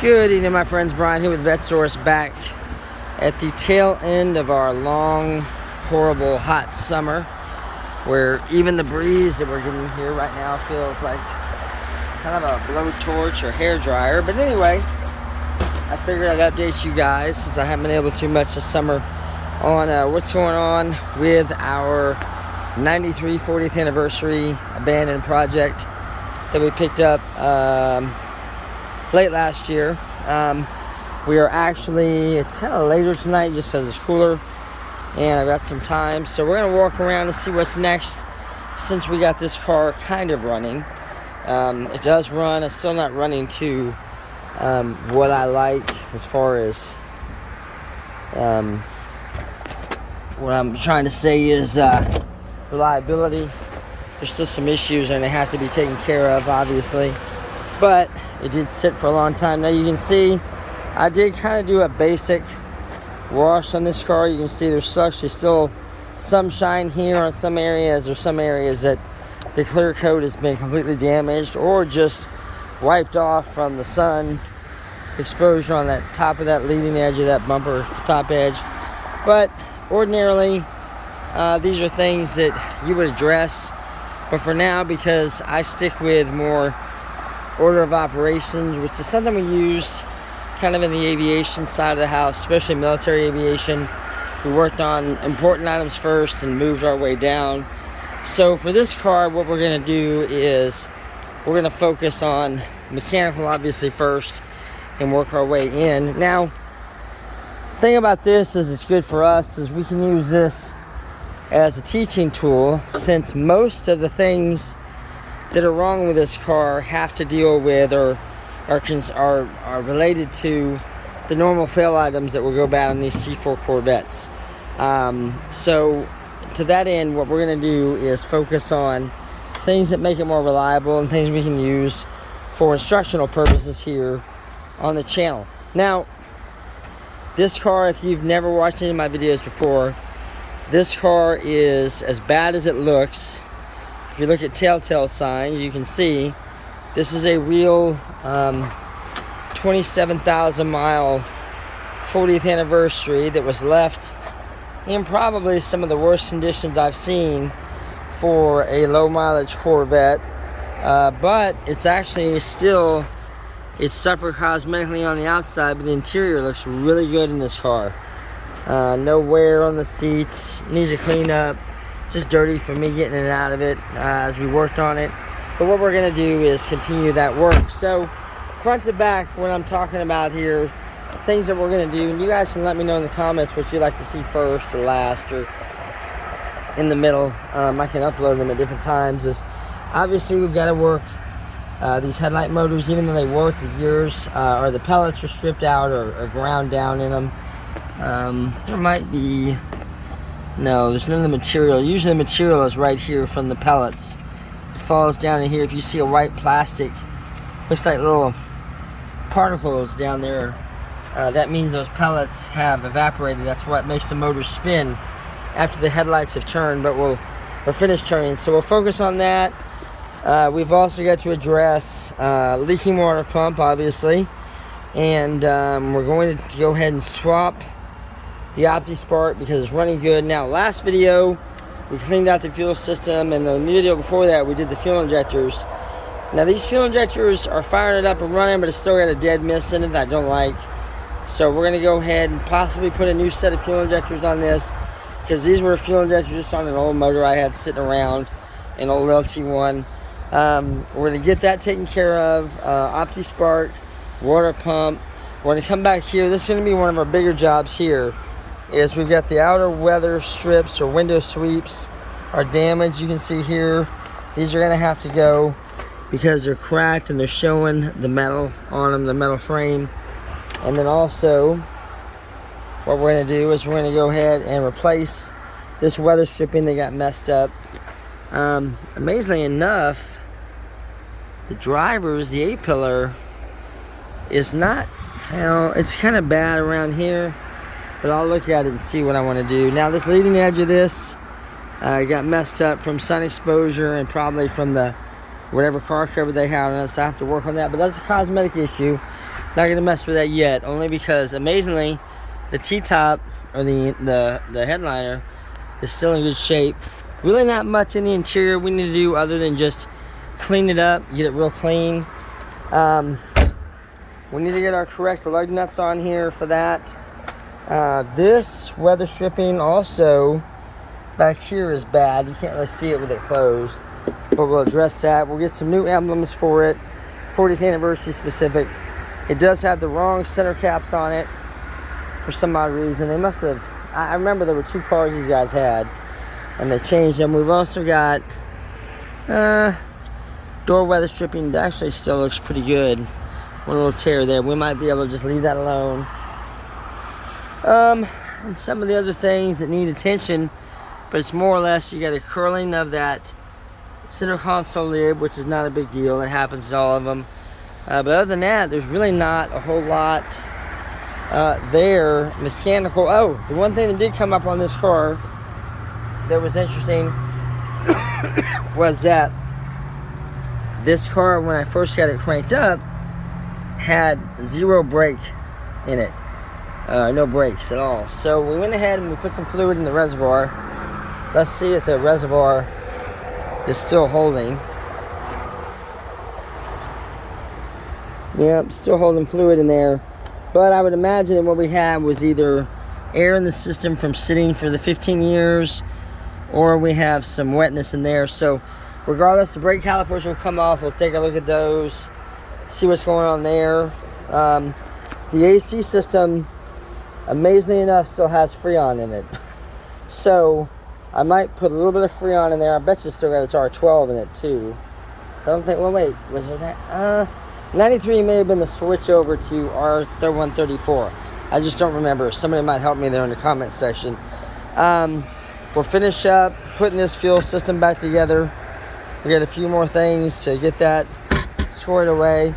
Good evening, my friends. Brian here with VetteSource, back at the tail end of our long, horrible, hot summer, where even the breeze that we're getting here right now feels like kind of a blowtorch or hair dryer. But anyway, I figured I'd update you guys, since I haven't been able to much this summer, on what's going on with our 93 40th anniversary abandoned project that we picked up late last year. We are actually, it's kind of later tonight just because it's cooler and I've got some time, so we're gonna walk around and see what's next, since we got this car kind of running. It does run. It's still not running to what I like as far as what I'm trying to say is reliability. There's still some issues and they have to be taken care of, obviously, but it did sit for a long time. Now you can see I did kind of do a basic wash on this car. You can see there's actually still some shine here on some areas. There's some areas that the clear coat has been completely damaged or just wiped off from the sun exposure on that top of that leading edge of that bumper top edge. But ordinarily these are things that you would address, but for now, because I stick with more order of operations, which is something we used kind of in the aviation side of the house, especially military aviation, we worked on important items first and moved our way down. So for this car, what we're going to do is we're going to focus on mechanical, obviously, first, and work our way in. Now, the thing about this is it's good for us is we can use this as a teaching tool, since most of the things that are wrong with this car have to deal with or are related to the normal fail items that will go bad on these C4 Corvettes. So to that end, what we're going to do is focus on things that make it more reliable and things we can use for instructional purposes here on the channel. Now, this car, if you've never watched any of my videos before, this car is as bad as it looks. If you look at telltale signs, you can see this is a real 27,000 mile 40th anniversary that was left in probably some of the worst conditions I've seen for a low mileage Corvette. But it's actually still, it's suffered cosmetically on the outside, but the interior looks really good in this car. No wear on the seats, needs a clean up, just dirty for me getting in and out of it as we worked on it. But what we're going to do is continue that work. So front to back, what I'm talking about here, things that we're going to do, and you guys can let me know in the comments what you'd like to see first or last or in the middle. I can upload them at different times. Is obviously we've got to work these headlight motors, even though they work, the gears or the pellets are stripped out or ground down in them. There might be, no, there's none of the material. Usually the material is right here from the pellets. It falls down in here. If you see a white plastic, looks like little particles down there, that means those pellets have evaporated. That's what makes the motor spin after the headlights have turned, but we're finished turning. So we'll focus on that. We've also got to address leaking water pump, obviously, and we're going to go ahead and swap the OptiSpark because it's running good. Now, last video we cleaned out the fuel system, and the video before that we did the fuel injectors. Now these fuel injectors are firing it up and running, but it's still got a dead mist in it that I don't like. So we're going to go ahead and possibly put a new set of fuel injectors on this, because these were fuel injectors just on an old motor I had sitting around, an old LT1. We're going to get that taken care of. OptiSpark, water pump. We're going to come back here. This is going to be one of our bigger jobs here. Is we've got the outer weather strips or window sweeps are damaged. You can see here these are going to have to go because they're cracked and they're showing the metal on them, the metal frame. And then also what we're going to do is we're going to go ahead and replace this weather stripping that got messed up. Amazingly enough, the driver's, the A-pillar is not, well, it's kind of bad around here, but I'll look at it and see what I want to do. Now this leading edge of this got messed up from sun exposure and probably from the whatever car cover they had on it, so I have to work on that, but that's a cosmetic issue. Not gonna mess with that yet, only because amazingly the T-top or the headliner is still in good shape. Really not much in the interior we need to do other than just clean it up, get it real clean. We need to get our correct lug nuts on here for that. This weather stripping also back here is bad. You can't really see it with it closed, but we'll address that. We'll get some new emblems for it, 40th anniversary specific. It does have the wrong center caps on it for some odd reason. They must have, I remember there were 2 cars these guys had and they changed them. We've also got door weather stripping that actually still looks pretty good. One little tear there. We might be able to just leave that alone. And some of the other things that need attention, but it's more or less you got a curling of that center console lid, which is not a big deal. It happens to all of them. But other than that, there's really not a whole lot there. Mechanical. Oh, the one thing that did come up on this car that was interesting was that this car, when I first got it cranked up, had 0 brake in it. No brakes at all. So we went ahead and we put some fluid in the reservoir. Let's see if the reservoir is still holding. Yep, still holding fluid in there. But I would imagine that what we had was either air in the system from sitting for the 15 years, or we have some wetness in there. So regardless, the brake calipers will come off. We'll take a look at those, see what's going on there. The AC system, amazingly enough, still has Freon in it. So I might put a little bit of Freon in there. I bet you still got its R12 in it too. So I don't think, well, wait, was there that? 93 may have been the switch over to R134. I just don't remember. Somebody might help me there in the comment section. We'll finish up putting this fuel system back together. We got a few more things to get that squared away.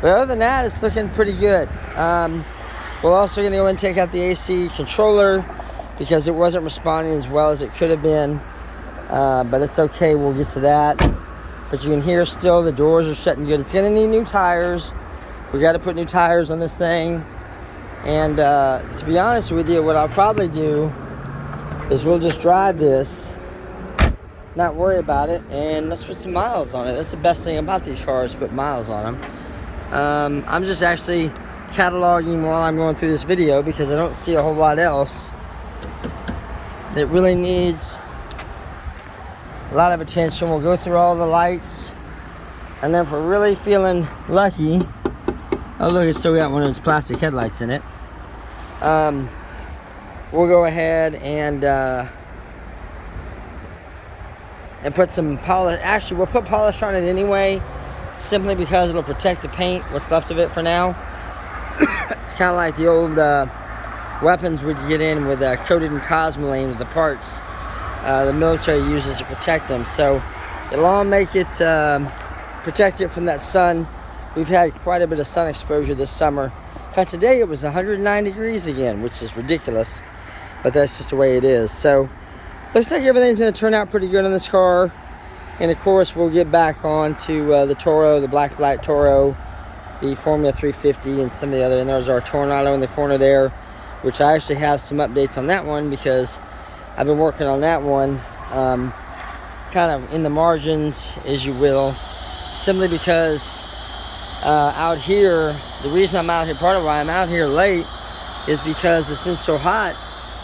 But other than that, it's looking pretty good. We're also going to go and take out the AC controller because it wasn't responding as well as it could have been. But it's okay. We'll get to that. But you can hear still the doors are shutting good. It's going to need new tires. We got to put new tires on this thing. And to be honest with you, what I'll probably do is we'll just drive this, not worry about it, and let's put some miles on it. That's the best thing about these cars, put miles on them. I'm just actually cataloging while I'm going through this video because I don't see a whole lot else that really needs a lot of attention. We'll go through all the lights, and then if we're really feeling lucky, oh look, it's still got one of those plastic headlights in it. We'll go ahead and put some polish. Actually, we'll put polish on it anyway, simply because it'll protect the paint, what's left of it for now. It's kind of like the old weapons we'd get in with coated in cosmoline with the parts the military uses to protect them. So it'll all make it protect it from that sun. We've had quite a bit of sun exposure this summer. In fact, today it was 109 degrees again, which is ridiculous, but that's just the way it is. So looks like everything's going to turn out pretty good on this car. And of course, we'll get back on to the Toro, the black Toro, the Formula 350, and some of the other. And there's our Tornado in the corner there, which I actually have some updates on that one because I've been working on that one kind of in the margins, as you will, simply because out here, the reason I'm out here, part of why I'm out here late is because it's been so hot.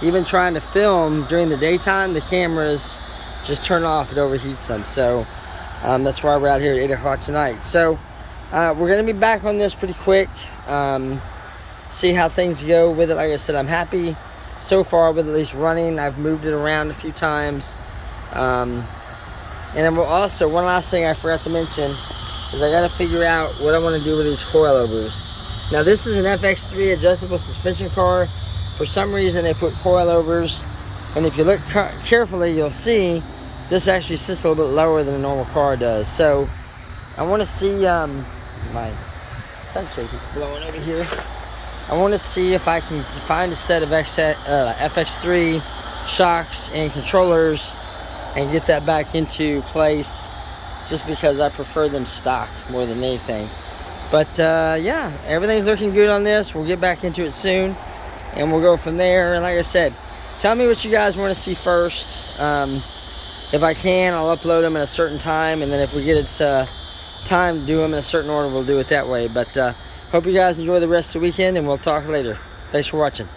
Even trying to film during the daytime, the cameras just turn off, it overheats them. So that's why we're out here at 8 o'clock tonight. So we're going to be back on this pretty quick, see how things go with it. Like I said, I'm happy so far with at least running. I've moved it around a few times. And then we'll also, one last thing I forgot to mention is I got to figure out what I want to do with these coilovers. Now this is an FX3 adjustable suspension car. For some reason they put coilovers, and if you look carefully you'll see this actually sits a little bit lower than a normal car does. So I want to see, my sunshade keeps blowing over here. I want to see if I can find a set of FX3 shocks and controllers and get that back into place, just because I prefer them stock more than anything. But yeah, everything's looking good on this. We'll get back into it soon, and we'll go from there. And like I said, tell me what you guys want to see first. If I can, I'll upload them at a certain time, and then if we get it time to do them in a certain order, we'll do it that way. But hope you guys enjoy the rest of the weekend, and we'll talk later. Thanks for watching.